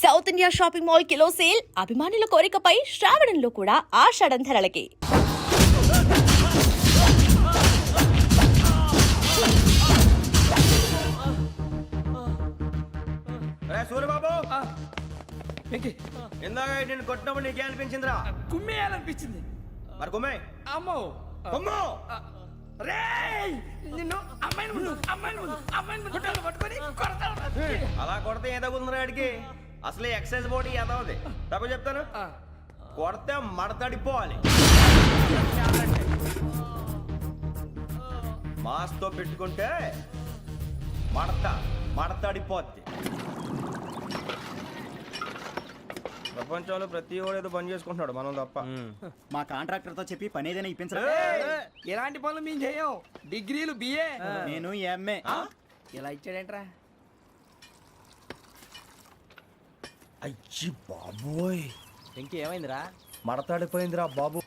South India shopping mall kilo sale అభిమానుల కోరికపై శ్రావణంలో కూడా ఆషాఢం ధరలకి. సూర్యబాబు ఇందాక నేను కొట్టినప్పుడు నీకే అనిపించిందిరా? కుమ్మేయాలనిపించింది. మరి కుమ్మే అమ్మో కుమ్ము. రేయ్ నిన్ను అమ్మాయిని గుడ్డలు పట్టుకొని కొడతాను. అలా కొడితే ఏదో ఉందిరా ఆడికి. అసలు ఎక్సైజ్ బాడీ ఏదవుది తప్ప చెప్తాను. కొడితే మడతడిపోవాలి. మాస్తో పెట్టుకుంటే మడతడిపోద్ది. ప్రపంచంలో ప్రతి వాడు ఏదో పని చేసుకుంటున్నాడు, మనం తప్ప. మా కాంట్రాక్టర్ తో చెప్పి పని ఏదైనా ఇప్పించరా? ఎలాంటి పనులు మేము చేయం. డిగ్రీలు బిఏ, నేను ఎంఏ. ఇలా ఇచ్చాడేంట్రా? అయ్యి బాబోయ్, ఇంకేమైందిరా? మడతడిపోయిందిరా బాబు.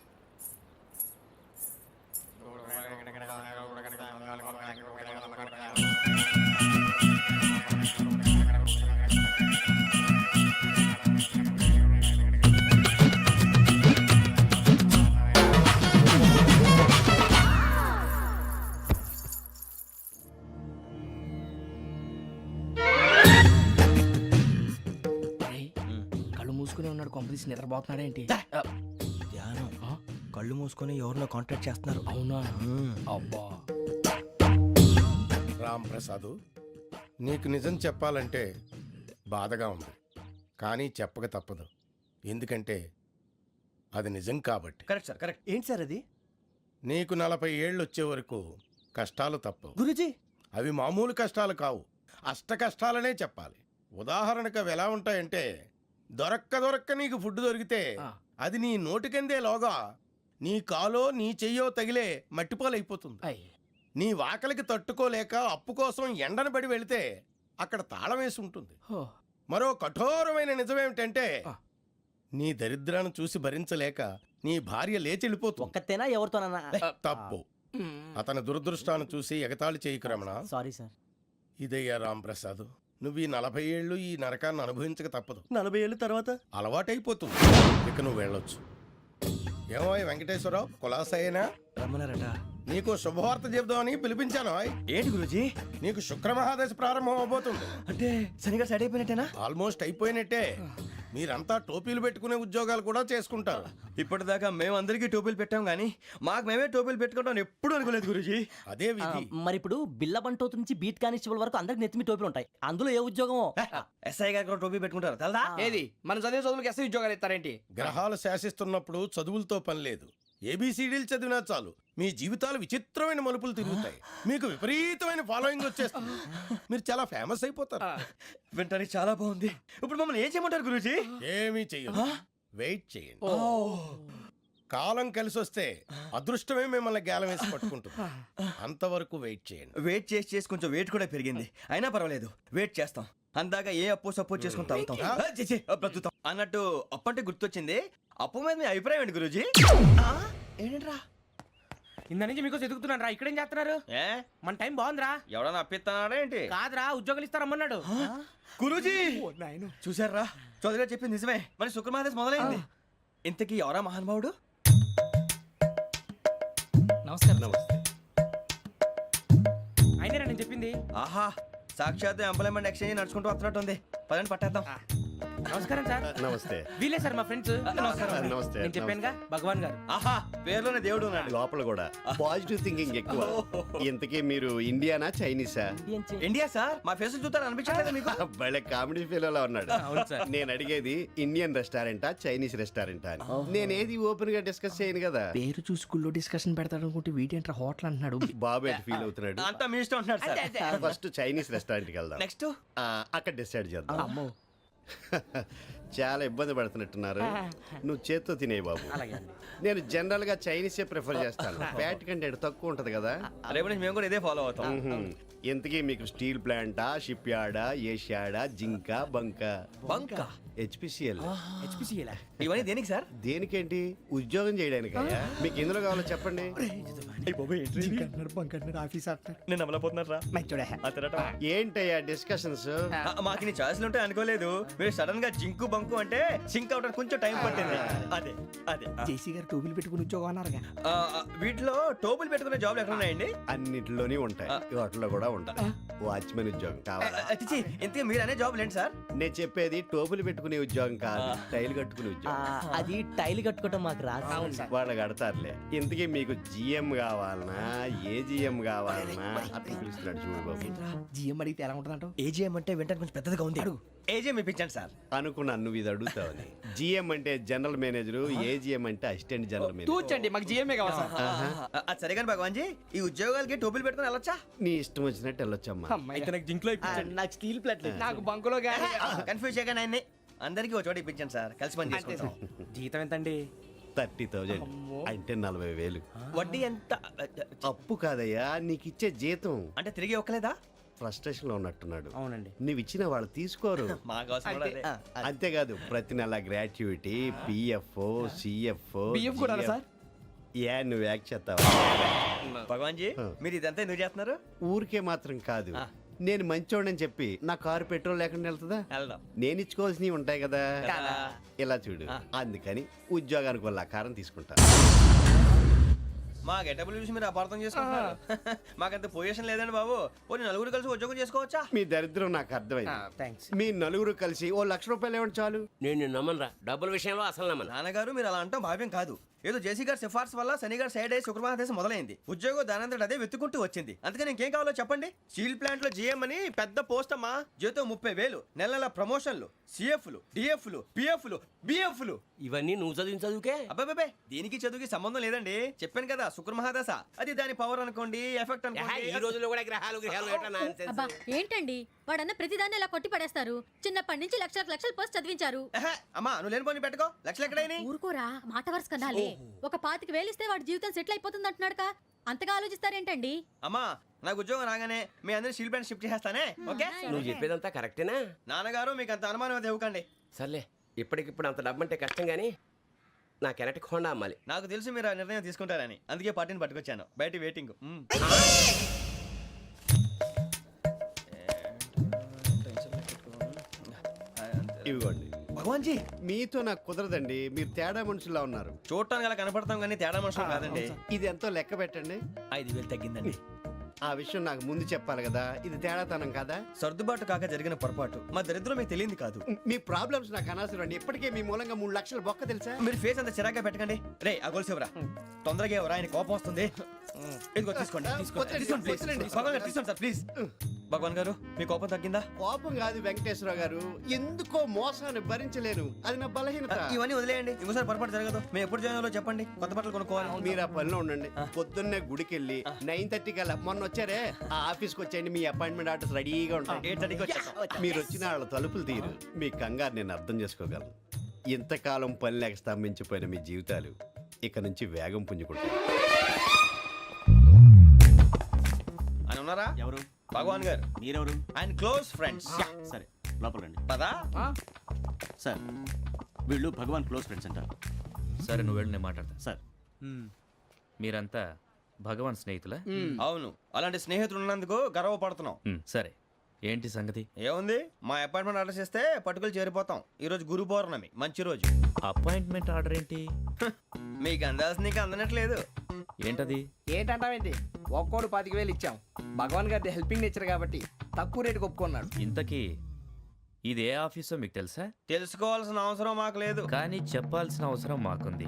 కళ్ళు మూసుకుని ఉన్నాడు, కొంపదీసి నిద్రపోతున్నాడేంటి? ధ్యానం. కళ్ళు మూసుకొని ఎవరినో కాంటాక్ట్ చేస్తున్నారు. అవునా? అబ్బా రామ్ ప్రసాద్, నీకు నిజం చెప్పాలంటే బాధగా ఉంది, కానీ చెప్పక తప్పదు. ఎందుకంటే అది నిజం కాబట్టి. Correct sir, correct. ఏంటి సార్ అది? నీకు 40 ఏళ్ళు వచ్చే వరకు కష్టాలు తప్పవు. గురుజీ, అవి మామూలు కష్టాలు కావు, అష్ట కష్టాలనే చెప్పాలి. ఉదాహరణకు అవి ఎలా ఉంటాయంటే, దొరక్క నీకు ఫుడ్ దొరికితే అది నీ నోటికందే లోగా నీ కాలో నీ చెయ్యో తగిలే మట్టిపాలైపోతుంది. నీ వాకలికి తట్టుకోలేక అప్పు కోసం ఎండను పడి వెళితే అక్కడ తాళం వేసి ఉంటుంది. మరో కఠోరమైన నిజమేమిటంటే, నీ దరిద్రాన్ని చూసి భరించలేక నీ భార్య లేచి వెళ్ళిపోతుంది. ఒక్కతేనా ఎవరితోనన్నా? తప్పు. అతని దురదృష్టాన్ని చూసి ఎగతాళి చేయకు రమణ. Sorry sir. ఇదయ్యా రాంప్రసాద్, నువ్వు ఈ 40 ఏళ్ళు ఈ నరకాన్ని అనుభవించక తప్పదు. 40 ఏళ్ళ తర్వాత అలవాటైపోతుంది. ఇక నువ్వు వెళ్ళొచ్చు. ఏమో వెంకటేశ్వరరావు, కులాసైనా రమ్మన్నారట. నీకు శుభవార్త చెబుదామని పిలిపించాను. ఏంటి గురూజీ? నీకు శుక్రమహాదశ ప్రారంభం అవబోతుంది. అంటే సరిగా సెట్ అయిపోయినట్టేనా? ఆల్మోస్ట్ అయిపోయినట్టే. మీరంతా టోపీలు పెట్టుకునే ఉద్యోగాలు కూడా చేసుకుంటారు. ఇప్పటిదాకా మేమందరికీ టోపీలు పెట్టాం కానీ మాకు మేమే టోపీలు పెట్టుకుంటాం ఎప్పుడు అనుకోలేదు గురూజీ. అదే విధి. మరి ఇప్పుడు బిల్ల బంటోతు నుంచి బీట్ కానిస్టేబుల్ వరకు అందరికి నెత్తిమి టోపీలు ఉంటాయి. అందులో ఏ ఉద్యోగం? ఎస్ఐ గారు కూడా టోపీ పెట్టుకుంటారు తెలదా? ఏది మన చదువులకు ఎస్ఐ ఉద్యోగాలు ఇస్తారేంటి? గ్రహాలు శాసిస్తున్నప్పుడు చదువులతో పని లేదు. ఏబిసిడీలు చదివినా చాలు మీ జీవితాలు విచిత్రమైన మలుపులు తిరుగుతాయి. మీకు విపరీతమైన ఫాలోయింగ్ వచ్చేస్తుంది. మీరు చాలా ఫేమస్ అయిపోతారు. వింటానికి చాలా బాగుంది. ఇప్పుడు మమ్మల్ని ఏం చేయమంటారు గురూజీ? ఏమీ చెయ్యదు, వెయిట్ చేయండి. కాలం కలిసి వస్తే అదృష్టమే మిమ్మల్ని గేలం వేసి పట్టుకుంటుంది. అంతవరకు వెయిట్ చేయండి. వెయిట్ చేసి కొంచెం వెయిట్ కూడా పెరిగింది. అయినా పర్వాలేదు, వెయిట్ చేస్తాం. అందాక ఏ అప్పు సపోర్ట్ చేసుకుని తాగుతాం, బ్రతుకుతాం అన్నట్టు. అప్పు అంటే గుర్తొచ్చింది. అప్పు మీద మీ అభిప్రాయం ఏంటి గురూజీ? ఏంటరా ఇంత నుంచి మీకు ఎదుగుతున్నాను రా. ఇక్కడేం చేస్తున్నారు? ఏ మన టైం బాగుందిరా. ఎవడన్నా అప్పిస్తున్నాడా ఏంటి? కాదురా, ఉద్యోగాలు ఇస్తారమ్మన్నాడు. గురూజీ చూసారా, చౌదరి గారు చెప్పింది నిజమే. మరి శుక్రమహాదేశ్ మొదలైంది. ఇంతకీ ఎవరా మహానుభావుడు? నమస్కారం. అయినా నేను చెప్పింది. ఆహా, సాక్షాత్ ఎంప్లాయ్మెంట్ ఎక్స్చేంజ్ నడుచుకుంటూ వస్తున్నట్టు ఉంది. పదండి పట్టేద్దాం. నమస్కారం సార్. నమస్తే. వీలే సార్ మా ఫ్రెండ్స్. నమస్తే. నేను చెప్పానుగా, భగవాన్ గారు. ఆహా, పేర్లోనే దేవుడు ఉన్నాడు. లోపల కూడా పాజిటివ్ థింకింగ్ ఎక్కువ. ఇంతకీ మీరు ఇండియానా చైనీసా? India sir. మా ఫేస్ చూస్తారు అనిపించలేదు మీకు? భలే కామెడీ ఫీల్ ఉన్నాడు. అవును సార్. నేను అడిగేది ఇండియన్ రెస్టారెంటా చైనీస్ రెస్టారెంటా అని. నేను ఏది ఓపెన్ గా డిస్కస్ చేయను కదా. పేరు చూసి స్కూల్లో డిస్కషన్ పెడతాడు అనుకుంటే వీటేంట్రా హోటల్ అంటున్నాడు. బాబు ఎట్ ఫీల్ అవుతున్నాడు. అంతా మీ ఇష్టం ఉంటున్నారు సార్. ఫస్ట్ చైనీస్ రెస్టారెంట్ కి వెళ్దాం. నెక్స్ట్ అక్కడ డిసైడ్ చేద్దాం. చాలా ఇబ్బంది పడుతున్నట్టున్నారు. నువ్వు చేత్తో తినే బాబు. నేను జనరల్ గా చైనీసే ప్రిఫర్ చేస్తాను. ఫ్యాట్ కంటెంట్ తక్కువ ఉంటది కదా. రేపు నుంచి మేము కూడా ఇదే ఫాలో అవుతాం. ఇంతకీ మీకు స్టీల్ ప్లాంటా, షిప్ యార్డా, ఏషియాడా, జింక, బంక? బంక హెచ్పిసిఎల్. ఇవన్నీ దేనికి సార్? దేనికేంటి? ఉద్యోగం చేయడానికి. మీకు ఎందులో కావాలో చెప్పండి. నేను అమలపోతున్నారా? ఏంటయ్యా డిస్కషన్స్? మాకు నీ ఛాయిస్లు ఉంటాయి అనుకోలేదు. మీరు సడన్ గా జింకు బంకు అంటే సింక్ అవడానికి కొంచెం టైం పట్టింది. అదే అదే జేసీ గారు టోపీలు పెట్టుకుని ఉద్యోగం అన్నారుగా. వీటిలో టోపులు పెట్టుకునే జాబ్లు ఎక్కడ ఉన్నాయండి? అన్నిటిలోనే ఉంటాయి, వాటిలో కూడా ఉంటాయి. వాచ్మెన్ ఉద్యోగం కావాలా? అతిచి ఇంతకీ మీరు అనే జాబ్ ఏంటి సార్? నేను చెప్పేది టోపులు పెట్టుకునే ఉద్యోగం కాదు, టైల్ కట్టుకునే ఉద్యోగం. అది టైల్ కట్టుకోవటం మాకు రాదు. వాళ్ళు కడతారులే. ఇంతకీ మీకు జిఎం కావాలనా, ఏ జిఎం కావాలనా? అట్లా పిలుస్తున్నాడు చూడు బాబు. జిఎం అడిగితే ఎలా ఉంటుందంట? ఏజీఎం అంటే వెంటనే కొంచెం పెద్దదిగా ఉంది. ఏజీఎం ఇప్పించండి సార్. అనుకున్నాను నువ్వు ఇది అడుగుతావని. జిఎం అంటే జనరల్ మేనేజర్, ఏజిఎం అంటే అసిస్టెంట్ జనరల్ మేనేజర్. తూచండి, మాకు జిఎంఏ కావాలి సార్. అది సరే కానీ భగవాన్ జీ, ఈ ఉద్యోగాలకి టోపులు పెట్టుకుని వెళ్ళొచ్చా? నీ ఇష్టం వచ్చినట్టు వెళ్ళొచ్చమ్మా. అయితే నాకు జింక్లో నాకు స్టీల్ ప్లేట్ నాకు బంకులో గానీ. కన్ఫ్యూజ్ చేయగానే ఆయన్ని అందరికీ ఒక చోట ఇప్పించండి సార్, కలిసి పని చేసుకుంటాం. జీతం ఎంతండి? 30,000 అంటే 40,000. వడ్డీ ఎంత? అప్పు కాదయ్యా, నీకు ఇచ్చే జీతం. అంటే తిరిగి ఒక్కలేదా? ఫ్రస్ట్రేషన్ లో ఉన్నట్టున్నాడు. అవునండి. నువ్వు ఇచ్చిన వాళ్ళు తీసుకోరు. మాకు అవసరం కూడా అదే. అంతేకాదు ప్రతి నెల గ్రాట్యుటీ, పిఎఫ్, సిఎఫ్. బియ్యం కూడా సార్? ఏ నువ్వు యాక్ట్ చేస్తావా? భగవాన్ జీ, మీరు ఇదంతా ఎందుకు చేస్తున్నారు? ఊరికే మాత్రం కాదు, నేను మంచోడని చెప్పి నా కారు పెట్రోల్ లేకుండా వెళ్తుందా? వెళ్దాం. నేను ఇచ్చుకోవాల్సినవి ఉంటాయి కదా. కదా. ఇలా చూడు, అందుకని ఉద్యోగానికి వాళ్ళ ఆకారం తీసుకుంటా. మా గెటబుల్ చూసి మీరు అపార్థం చేసుకుంటున్నారు. మాకంత పొజిషన్ లేదండి బాబు. ఓ నలుగురు కలిసి ఉద్యోగం చేసుకోవచ్చా? మీ దరిద్రం నాకు అర్థమైంది. థ్యాంక్స్. మీ నలుగురు కలిసి ఓ ₹1,00,000 ఇవ్వండి చాలు. నేను నమ్మనరా, డబ్బుల విషయంలో అసలు నమ్మను. నాన్నగారు మీరు అలా అంటాం భావ్యం కాదు. ఏదో జేసీ గారి సిఫార్సు వల్ల శని గారు సైడ్ అయ్యి శుక్రమహాదేశం మొదలైంది. ఉద్యోగం దానంతటి అదే వెతుకుంటూ వచ్చింది. అందుకని ఇంకేం కావాలో చెప్పండి. స్టీల్ ప్లాంట్ లో జీఎం అని పెద్ద పోస్ట్ అమ్మా. జీతం 30,000, నెల నెల ప్రమోషన్లు, సిఎఫ్లు, డిఎఫ్లు, పిఎఫ్లు, బిఎఫ్లు. ఇవన్నీ నువ్వు చదివిన చదువుకే. అబ్బాబే దీనికి చదువుకి సంబంధం లేదండి. చెప్పాను కదా శుక్రమహాదశ. అది దాని పవర్ అనుకోండి, ఎఫెక్ట్ ఈ అనుకోండి. రోజుల్లో కూడా గ్రహాలు ఎట్లా nonsense? అబ్బా ఏంటండి వాడన్న ప్రతిదాన్ని ఇలా కొట్టి పడేస్తారు. చిన్నప్పటి నుంచి లక్షల పోస్ట్ చదివించారు. ఎహె, అమ్మా నువ్వు లేని పోనీ పెట్టుకో. లక్షలు ఎక్కడైనా ఊరుకోరా, మాట వరుస కదాలే. ఒక 25,000 ఇస్తే వాడి జీవితం సెటిల్ అయిపోతుంది అంటున్నాడుగా. అంతగా ఆలోచిస్తారేంటండి? అమ్మా నాకు ఉద్యోగం రాగానే మీ అందరి స్టీల్ ప్లాంట్ షిఫ్ట్ చేస్తానే. ఓకే నువ్వు చెప్పేదంతా కరెక్టేనా? నాన్నగారు మీకు అంత అనుమానం అది ఇవ్వకండి. సర్లే, ఇప్పటికిప్పుడు అంత డబ్బు అంటే కష్టం కానీ నా కెనటిక్ హోండా అమ్మాలి. నాకు తెలుసు మీరు ఆ నిర్ణయం తీసుకుంటారని, అందుకే పార్టీని పట్టుకొచ్చాను. బయట వెయిటింగ్. ఇవ్వండి. భగవాన్ జీ, మీతో నాకు కుదరదండి, మీరు తేడా మనుషుల్లా ఉన్నారు. చూడటానికి అలా కనపడతాం కానీ తేడా మనుషులు కాదండి. ఇది ఎంతో లెక్క పెట్టండి. 5,000 తగ్గిందండి. ఆ విషయం నాకు ముందు చెప్పాలి కదా, ఇది తేడాతనం కదా. సర్దుబాటు కాక జరిగిన పొరపాటు. మా దరిద్రం మీకు తెలియదు కాదు. మీ ప్రాబ్లమ్స్ నాకు అనవసరం అండి. ఇప్పటికే మీ మూలంగా 3 లక్షలు బొక్క తెలుసా. మీరు ఫేస్ అంత చిరాగ్గా పెట్టకండి. రే ఆ గొలుసు ఎవరా? తొందరగా ఎవరా, ఆయన కోపం వస్తుంది. ఇదిగో తీసుకోండి. తీసుకోండి, please. భగవాన్ గారు తీసుకోండి సార్ ప్లీజ్. భగవాన్ గారు మీ కోపం తగ్గిందా? కోపం కాదు వెంకటేశ్వరరావు గారు, ఎందుకో మోసాన్ని భరించలేను, అది నా బలహీనత. ఇవన్నీ వదిలేయండి, ఇంకోసారి పొరపాటు జరగదు. మేము ఎప్పుడు జాయిన్ అవ్వాలో చెప్పండి, కొత్త బట్టలు కొనుక్కోవాలి. మీరు ఆ పనిలో ఉండండి. పొద్దున్నే గుడికి వెళ్ళి 9:30 కల్లా, మొన్న వచ్చారే ఆ ఆఫీస్కి వచ్చేయండి. మీ అపాయింట్మెంట్ ఆర్డర్స్ రెడీగా ఉంటాయి. 8:30కి వచ్చేస్తాం. మీరు వచ్చిన వాళ్ళ తలుపులు తీరు. మీ కంగారు నేను అర్థం చేసుకోగలను. ఇంతకాలం పని లేక స్తంభించిపోయిన మీ జీవితాలు ఇక నుంచి వేగం పుంజుకుంటాయి. ఆయన ఉన్నారా? ఎవరు? భగవాన్ గారు. మీరెవరు? ఆయన క్లోజ్ ఫ్రెండ్స్. సరే లోపల రండి. పదా సార్ వీళ్ళు భగవాన్ క్లోజ్ ఫ్రెండ్స్ అంటారు. సరే నువ్వు వెళ్ళి నేను మాట్లాడతా. సార్ మీరంతా భగవాన్ స్నేహితులా? అవును, అలాంటి స్నేహితులు ఉన్నందుకు గర్వపడుతున్నాం. సరే ఏంటి సంగతి? ఏముంది, మా అపాయింట్మెంట్ ఆర్డర్ చేస్తే పట్టుకులు చేరిపోతాం. ఈ రోజు గురు పౌర్ణమి, మంచి రోజు. అపాయింట్మెంట్ ఆర్డర్ ఏంటి? మీకు అందాల్సిన నీకు అందనట్లేదు. ఏంటది? ఏంటంటావేంటి? ఒక్కోడు 25,000 ఇచ్చాం. భగవాన్ గారి హెల్పింగ్ నేచర్ కాబట్టి తక్కువ రేటుకి ఒప్పుకున్నాడు. ఇంతకీ ఇది ఏ ఆఫీసో మీకు తెలుసా? తెలుసుకోవాల్సిన అవసరం మాకు లేదు. కానీ చెప్పాల్సిన అవసరం మాకుంది.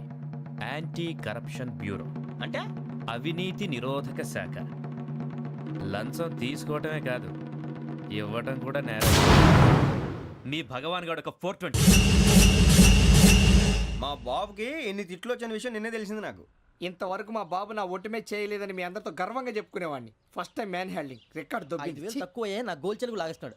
యాంటీ కరప్షన్ బ్యూరో అంటే అవినీతి నిరోధక శాఖ. లంచం తీసుకోవటమే కాదు, ఇవ్వటం కూడా నేరం. మీ భగవాన్ గారు ఒక 420. మా బాబుకి ఎన్ని తిట్లు వచ్చిన విషయం నిన్నే తెలిసింది నాకు. ఇంతవరకు మా బాబు నా ఒట్టుమే చేయలేదని మీ అందరితో గర్వంగా చెప్పుకునేవాడిని. First time man handing record 5,000 తక్కువే నా గోల్ చెలుగు లాగేస్తున్నాడు.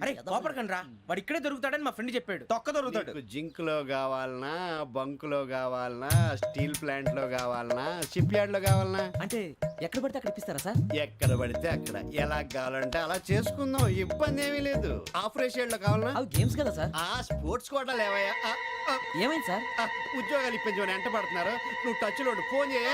అరే కోపడకండి రా, వాడు ఇక్కడే దొరుకుతాడని మా ఫ్రెండ్ చెప్పాడు. తొక్క దొరుకుతాడు. మీకు జింక్ లో కావాలనా, బంక్ లో కావాలనా, స్టీల్ ప్లాంట్ లో కావాలనా, షిప్ యార్డ్ లో కావాలనా? అంటే ఎక్కడ పడితే అక్కడ ఇప్పిస్తారా సార్? ఎక్కడ పడితే అక్కడ ఎలా కావాలంటే అలా చేసుకుందాం, ఇబ్బంది ఏమీ లేదు. ఆపరేషన్లు కావాలన్నా అవి గేమ్స్ కదా సార్. ఆ స్పోర్ట్స్ కోటాలు ఏవయ్యా? ఏమైంది సార్? ఉద్యోగాలు ఇప్పించమని ఎంట పడుతున్నారు. నువ్వు టచ్ లో ఉండు, ఫోన్ చేయ.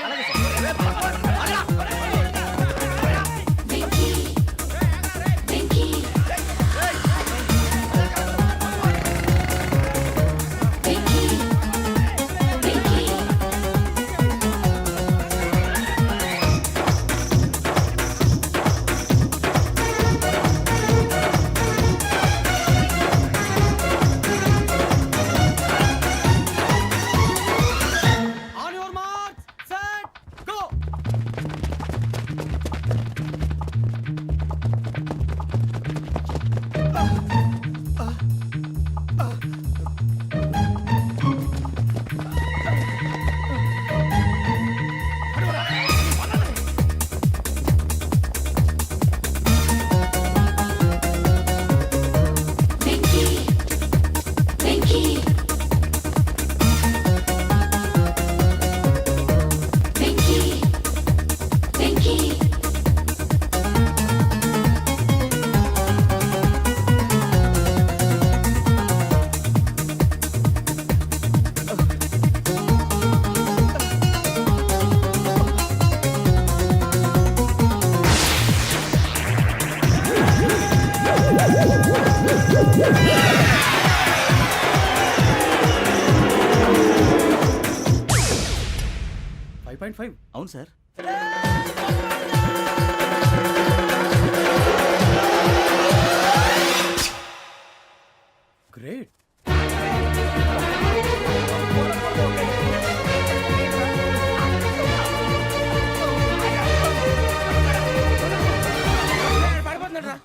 On your marks set go. అవును సార్. గ్రేట్.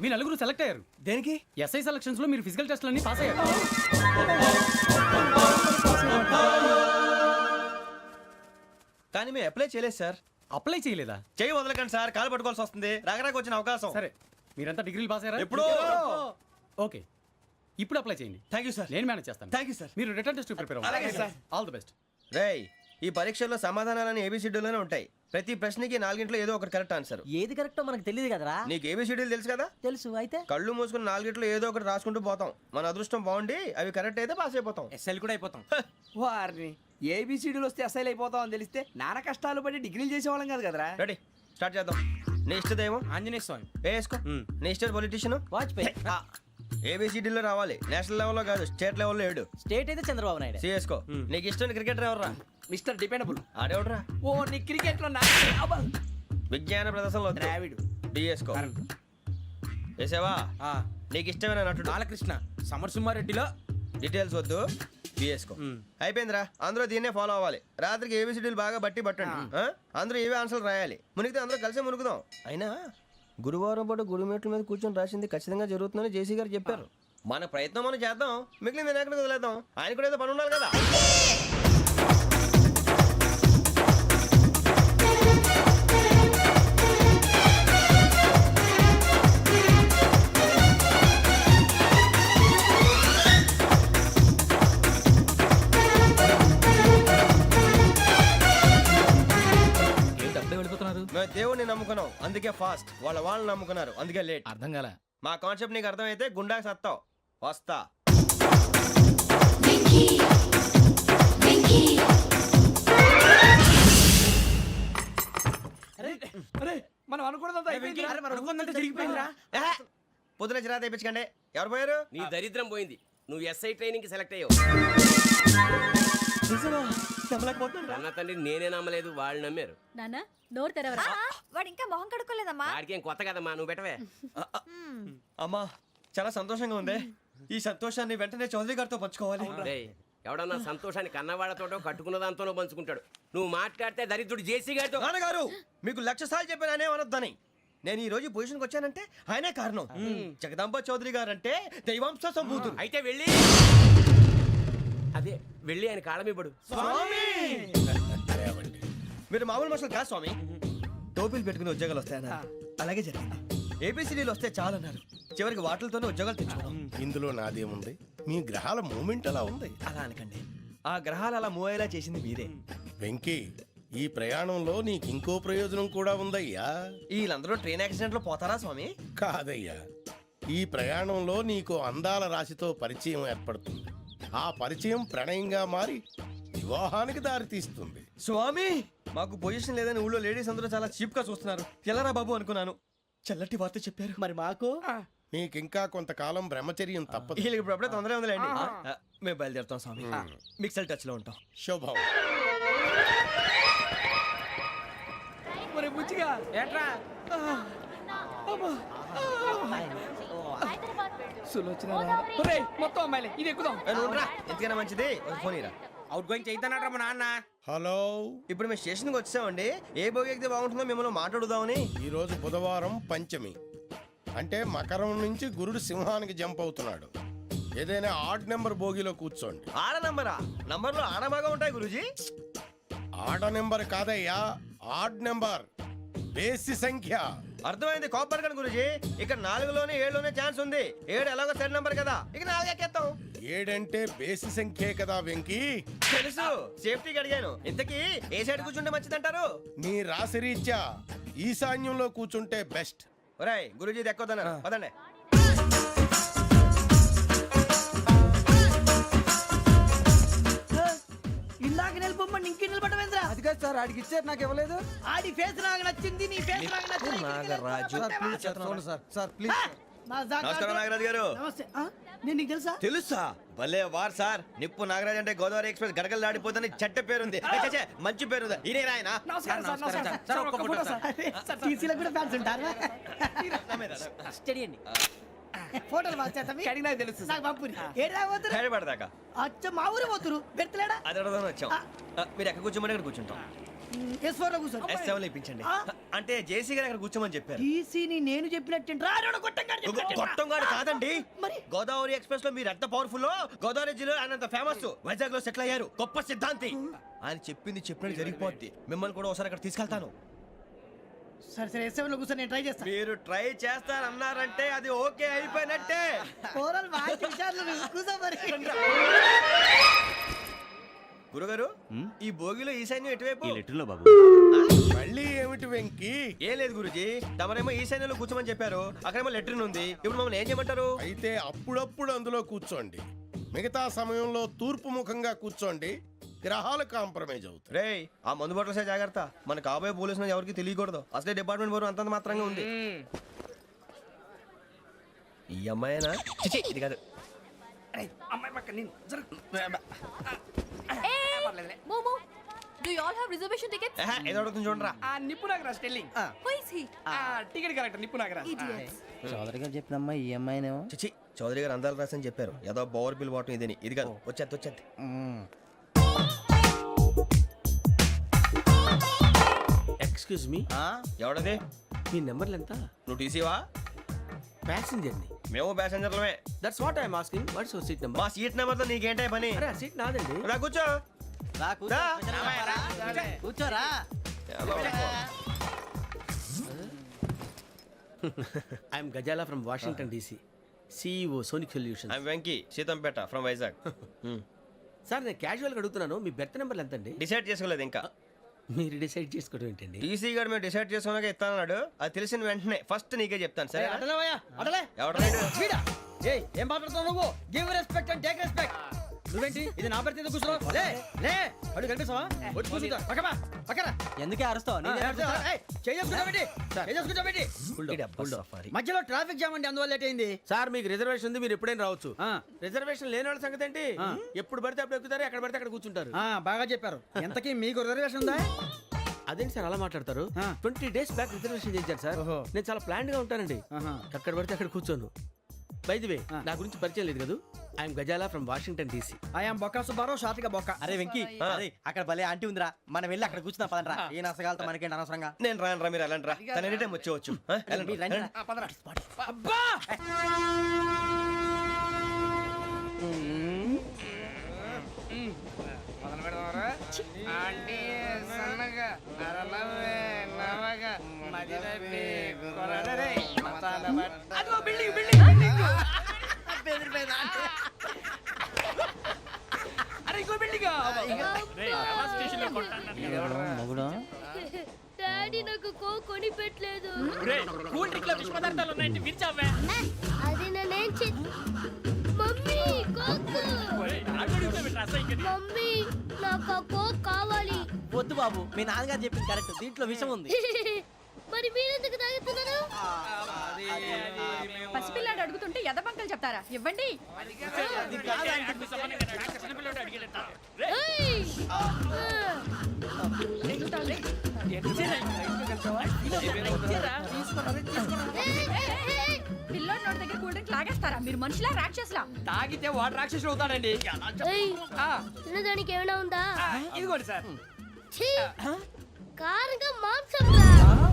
మీ నలుగురు సెలెక్ట్ అయ్యారు. దేనికి? ఎస్ఐ సెలక్షన్స్ లో మీరు ఫిజికల్ టెస్ట్ అన్ని పాస్ అయ్యారు. కానీ మేము అప్లై చేయలేదు సార్. అప్లై చేయలేదా? చేయి వదలకండి సార్, కాలు పట్టుకోవాల్సి వస్తుంది. రాగరాకు వచ్చిన అవకాశం. సరే, మీరంతా డిగ్రీలు పాస్ అయ్యారా? ఎప్పుడో. ఓకే, ఇప్పుడు అప్లై చేయండి. Thank you sir. నేను మేనేజ్ చేస్తాను. Thank you sir. మీరు రిటర్న్ టెస్ట్ ప్రిపేర్ అలాగే అవ్వండి. సార్. All the best. రేయ్, ఈ పరీక్షల్లో సమాధానాలని ఏబిసిడ్యూల్లోనే ఉంటాయి. ప్రతి ప్రశ్నకి 4 ఏదో ఒకటి కరెక్ట్ ఆన్సర్. ఏది కరెక్టో మనకు తెలియదు కదరా. నీకు ఏబిసిడ్యూల్ తెలుసు కదా? తెలుసు. అయితే కళ్ళు మూసుకుని 4 ఏదో ఒకటి రాసుకుంటూ పోతాం. మన అదృష్టం బాగుండి అవి కరెక్ట్ అయితే పాస్ అయిపోతాం. ఎస్ఎల్ కూడా అయిపోతాం. వారిని ఏబిసిడీలు వస్తే ఎస్ఐలు అయిపోతాం అని తెలిస్తే నాన్న కష్టాలు పడి డిగ్రీలు చేసేవాళ్ళం కాదు కదరా. రెడీ, స్టార్ట్ చేద్దాం. నీ ఇష్టదేమో ఆంజనేయ స్వామి. వేసుకో. నీ ఇష్ట పొలిటీషియన్ వాజ్పేయి. ఏబిసిడీలో రావాలి. నేషనల్ లెవెల్లో కాదు, స్టేట్ లెవెల్లో 7. స్టేట్ అయితే చంద్రబాబు నాయుడు. సిఎస్కో. నీకు ఇష్టం క్రికెటర్ ఎవర్రా? Mister dependable. ఆడేవడరా? ఓ నీ క్రికెట్ లో విజ్ఞాన ప్రదర్శనలో ద్రావిడు. డిఎస్కో. వేసావా? నీకు ఇష్టమైన నటుడు? బాలకృష్ణ. సమర్సింహారెడ్డిలో డీటెయిల్స్ వద్దు, బిఎస్కో. అయిపోయిందిరా. అందరూ దీన్నే ఫాలో అవ్వాలి. రాత్రికి ఏబిసిడీలు బాగా బట్టి పట్టండి. అందరూ ఏవే ఆన్సర్లు రాయాలి. మునిగితే అందరూ కలిసే మునుగుదాం. అయినా గురువారం పాటు గురుమేట్ల మీద కూర్చొని రాసింది ఖచ్చితంగా జరుగుతుందని జేసీ గారు చెప్పారు. మన ప్రయత్నం మనం చేద్దాం, మిగిలింది నేను ఎక్కడికి వదిలేద్దాం. ఆయన కూడా ఏదో పని ఉండాలి కదా. మేము దేవుడిని నమ్ముకున్నాం, అందుకే ఫాస్ట్. వాళ్ళని నమ్ముకున్నారు, అందుకే లేట్. అర్థం కాల. మా కాన్సెప్ట్ నీకు అర్థమైతే గుండా సత్తావు. వస్తా. మనం అనుకున్నదంతా జరిగిపోయిందిరా. పొద్దున చిరా తెప్పించకండి. ఎవరు పోయారు? నీ దరిద్రం పోయింది. నువ్వు ఎస్ఐ ట్రైనింగ్ సెలెక్ట్ అయ్యావు. అన్న తండ్రి నేనే నమ్మలేదు, వాళ్ళు నమ్మారు. నాన్న నోరు తెరవరా. వాడు ఇంకా మొహం కడుక్కోలేదమ్మా. వాడికి ఏం కొత్త కదమ్మా, నువ్వు పెట్టవే. అమ్మా, చాలా సంతోషంగా ఉంది. ఈ సంతోషాన్ని వెంటనే చౌదరి గారితో పంచుకోవాలి. రేయ్, ఎవడన్నా సంతోషాన్ని కన్నవాళ్లతోటో కట్టుకున్న దాంతోనో పంచుకుంటాడు. నువ్వు మాట్లాడితే దరిద్రుడు జేసీ గారితో. నాన్నగారు, మీకు 1,00,000 సార్లు చెప్పాను అనొద్దని. నేను ఈ రోజు పొజిషన్కి వచ్చానంటే ఆయనే కారణం. జగదాంబ చౌదరి గారు అంటే దైవాంశ సంభూతుడు. అయితే వెళ్ళి అదే వెళ్ళి ఆయన కాళ్ళమివ్వడు. మీరు మామూలు మనుషులు కాదు స్వామి. టోపీలు పెట్టుకుని ఉద్యోగాలు వస్తాయన్నారు, అలాగే జరిగింది. ఏబిసిడీలు వస్తే చాలన్నారు, చివరికి వాటిలతోనే ఉద్యోగాలు తెచ్చుకున్నాం. ఇందులో నాదేముంది? మీ గ్రహాల మూమెంట్ అలా ఉంది. అలా అనకండి, ఆ గ్రహాలు అలా మూవ్ అయ్యేలా చేసింది మీరే. వెంకీ, ఈ ప్రయాణంలో నీకు ఇంకో ప్రయోజనం కూడా ఉందయ్యా. వీళ్ళందరూ ట్రైన్ యాక్సిడెంట్ లో పోతారా స్వామి? కాదయ్యా, ఈ ప్రయాణంలో నీకు అందాల రాశితో పరిచయం ఏర్పడుతుంది. ఆ పరిచయం ప్రణయంగా మారి వివాహానికి దారితీస్తుంది. స్వామి మాకు పొజిషన్ లేదని ఊళ్ళో లేడీస్ అందరూ చాలా చీప్ గా చూస్తున్నారు. ఎలారా బాబు అనుకున్నాను. చల్లటి వార్త చెప్పారు. మరి మాకు నీకింకా కొంతకాలం బ్రహ్మచర్యం తప్పదు. వీళ్ళకి ఇప్పుడు అప్పుడే తొందరగా ఉందిలేండి. మేము బయలుదేరుతాం స్వామి. మిక్సెల్ టచ్ లో ఉంటాం. శుభం. మరి బుచ్చిగా ఏట్రా సులోచన మొత్తం అమ్మాయిలే ఇది ఎక్కుదాం. ఎందుకైనా మంచిది ఒక ఫోన్ ఇరా. అవుట్ గోయింగ్ చేద్దానట్రా మా నాన్న. హలో, ఇప్పుడు మేము స్టేషన్కి వచ్చామండి. ఏ బోగి ఎక్కితే బాగుంటుందో మిమ్మల్ని మాట్లాడుదామని. ఈరోజు బుధవారం పంచమి, అంటే మకరం నుంచి గురుడు సింహానికి జంప్ అవుతున్నాడు. ఏదైనా ఆడ్ నెంబర్ బోగిలో కూర్చోండి. ఆడ నంబరా? నంబర్లో ఆడ బాగా ఉంటాయి గురూజీ. ఆడ నెంబర్ కాదయ్యా, ఆడ్ నెంబర్, బేసి సంఖ్య. అర్థమైంది. కాపర్ కానీ గురూజీ, ఇక్కడ 4లోనే 7లోనే ఛాన్స్ ఉంది. 7 ఎలాగో సెడ్ నంబర్ కదా, ఇక 4 ఎక్కేస్తాం. 7 అంటే బేసి సంఖ్యే కదా వెంకీ. తెలుసు, సేఫ్టీకి అడిగాను. ఇంతకీ ఏ సైడ్ కూర్చుంటే మంచిదంటారు? నీ రాశి రీత్యా ఈశాన్యంలో కూర్చుంటే బెస్ట్. ఒరేయ్ గురూజీ దెక్కొద్దన్నారు, పదండి. ఇందాక నిలబొమ్మని ఇంకే నిలబడమేంద్రా? అది కాదు సార్, ఆడికి ఇచ్చారు నాకు ఇవ్వలేదు. ఆడి ఫేస్ నాకు నచ్చింది, నీ ఫేస్ నాకు నచ్చింది. నాగరాజు. Sir please. నమస్కారం నాగరాజు గారు. నమస్తే. నేను నీకు తెలుసా? తెలుసా? భలే వార్ సార్. నిప్పు నాగరాజ్ అంటే గోదావరి ఎక్స్ప్రెస్ గడగలు దాడిపోతుంది చెట్ట పేరుంది. ఛే, మంచి పేరుంది. ఇదే ఆయన. టీసీలో కూడా ఫ్యాన్స్ ఉంటారా? స్టడీ అండి. ఫోటోలు కడిగినా తెలుసు నాకు పంపుని. ఏడు రాబోతురు? హైదరాబాద్ అచ్చ మా ఊరు పోతురు. పెడతలేడా? అది అడగదామని వచ్చాం. మీరు ఎక్కడ కూర్చోమని అక్కడ కూర్చుంటాం. S4 లో కూర్చో. S7 లో ఇప్పించండి. అంటే జేసీ గారు అక్కడ కూర్చోమని చెప్పారు. టీసీని నేను చెప్పినట్టు రాడు గొట్టంగాడు కాదండి. మరి? గోదావరి ఎక్స్ప్రెస్ లో మీరు ఎంత పవర్ఫుల్. గోదావరి జిల్లా ఆయన ఫేమస్. వైజాగ్ లో సెటిల్ అయ్యారు. గొప్ప సిద్ధాంతి. ఆయన చెప్పింది చెప్పినట్టు జరిగిపోద్ది. మిమ్మల్ని కూడా ఒకసారి అక్కడ తీసుకెళ్తాను. సరే సరే S7 లో కూర్చొని నేను ట్రై చేస్తాను. మీరు ట్రై చేస్తారన్నారంటే అది ఓకే అయిపోయినట్టే. ఓవరాల్ వాటి విషయాలు కూర్చో మరి. గురుగారు, ఈ భోగిలో ఈశాన్యం ఎటువైపు? లెటర్లో బాబు. మళ్ళీ ఏమిటి వెంకీ? ఏం లేదు గురుజీ, తమరేమో ఈశాన్యంలో కూర్చోమని చెప్పారు. అక్కడేమో లెటర్ ఉంది. ఇప్పుడు మమ్మల్ని ఏం చేయమంటారు? అయితే అప్పుడప్పుడు అందులో కూర్చోండి. మిగతా సమయంలో తూర్పు ముఖంగా కూర్చోండి. గ్రహాలు కాంప్రమైజ్ అవుతాయి. రేయ్, ఆ మందు బాటలసే జాగ్రత్త. మన కాబోయే పోలీసులు ఎవరికి తెలియకూడదు. అసలే డిపార్ట్మెంట్ బోరు అంతంత మాత్రంగా ఉంది. ఈ అమ్మాయినా? చిచి, ఇది కాదు. అమ్మాయి పక్క నేను Momo, do you all have reservation tickets? ఏదో అడుగుతుంది చూడరా. ఆ నిప్పు Nagaraj telling. Who is he? Ticket correct నిప్పు నాగరాజ్. Idiots. చౌదరి గారు చెప్పినమ్మా ఈ అమ్మాయినేమో. చిచి, చౌదరి గారు అందాలు రాసని చెప్పారు. ఏదో బోర్ బిల్ బాటం ఇదని. ఇది కాదు. వచ్చేది. Excuse me, ఎవడది? మీ నెంబర్లు ఎంత? నువ్వు టీసీవా? ప్యాసింజర్ ని. మేము ప్యాసెంజర్లమే. That's what I'm asking. What's your seat number? మా సీట్ నెంబర్ తో నీకేంటే పని? అరే ఆ సీట్ నాదండి. రా కూర్చో. రా. కూర్చోరా. I'm Gazala from Washington DC, CEO Sonic Solution. I'm Venky, Seethampeta from Vizag. Sir నేను క్యాజువల్గా అడుగుతున్నాను, మీ బెర్త్ నెంబర్లు ఎంత అండి? డిసైడ్ చేసుకోలేదు ఇంకా. మీరు డిసైడ్ చేసుకోవడం ఏంటండి? టీసీ గారు మేము డిసైడ్ చేసుకున్నాక ఇస్తానన్నాడు. అది తెలిసిన వెంటనే ఫస్ట్ నీకే చెప్తాను. సరే అడలే ఎవడ ఏం మాట్లాడుతున్నావు నువ్వు? Give respect and take respect. నువ్వేంటి ఇది నా పరిస్థితి కూర్చున్నావు? లే లే అడుగు కనిపిస్తావా? వచ్చి కూర్చుంటా. పక్కరా. ఎందుకే అరుస్తావు? మధ్యలో ట్రాఫిక్ జామ్ అండి, అందువల్ల లేట్ అయింది. సార్ మీకు రిజర్వేషన్ ఉంది, మీరు ఎప్పుడైనా రావచ్చు. రిజర్వేషన్ లేని వాళ్ళ సంగతి ఏంటి? ఎప్పుడు పడితే అప్పుడు ఎక్కుతారు, ఎక్కడ పడితే అక్కడ కూర్చుంటారు. బాగా చెప్పారు. ఎంతకీ మీకు రిజర్వేషన్ ఉందా? అదేంటి సార్ అలా మాట్లాడతారు? 20 days బ్యాక్ రిజర్వేషన్ చేశారు సార్. నేను చాలా ప్లాన్డ్ గా ఉంటానండి. ఎక్కడ పడితే అక్కడ కూర్చోను. బై ది వే, నా గురించి పరిచయం లేదు కదా. I'm Gazala from Washington DC. I'm Bokka Subbarao, షార్ట్గా బొక్క. అరే వెంకీ, అక్కడ భలే ఆంటీ ఉందిరా, మనం వెళ్ళి అక్కడ కూర్చున్నా పదనరా. ఏ నసగాలతో మనకేంటి అనవసరంగా. నేను రాను రా, మీరు వెళ్ళండి రా. తన ఎనీ టైం వచ్చేవచ్చు. అబ్బా డాడీ నాకు కోక్ కొని పెట్టలేదు. కూల్ డ్రింక్ లో విష పదార్థాలు ఉన్నాయంటే విరిచావే. అది నేనేం మమ్మీ కోక్. మమ్మీ నాకు ఆ కోక్ కావాలి. వద్దు బాబు, మీ నాన్నగారు చెప్పింది కరెక్ట్, దీంట్లో విషయం ఉంది. మరి మీరెందుకు తాగుతున్నారు? పసిపిల్లాడు అడుగుతుంటే ఎదబంకలు చెప్తారా? ఇవ్వండి. ఏయ్! పిల్లోడి నోటి దగ్గర కూల్ డ్రింక్ లాగేస్తారా? మీరు మనుషులా రాక్షసులా? తాగితే వాడు రాక్షసుడు అవుతాడండి. ఏయ్! తినడానికి ఏమైనా ఉందా? ఇదిగోండి సార్. ఛీ! కారంగా మాంసం రా.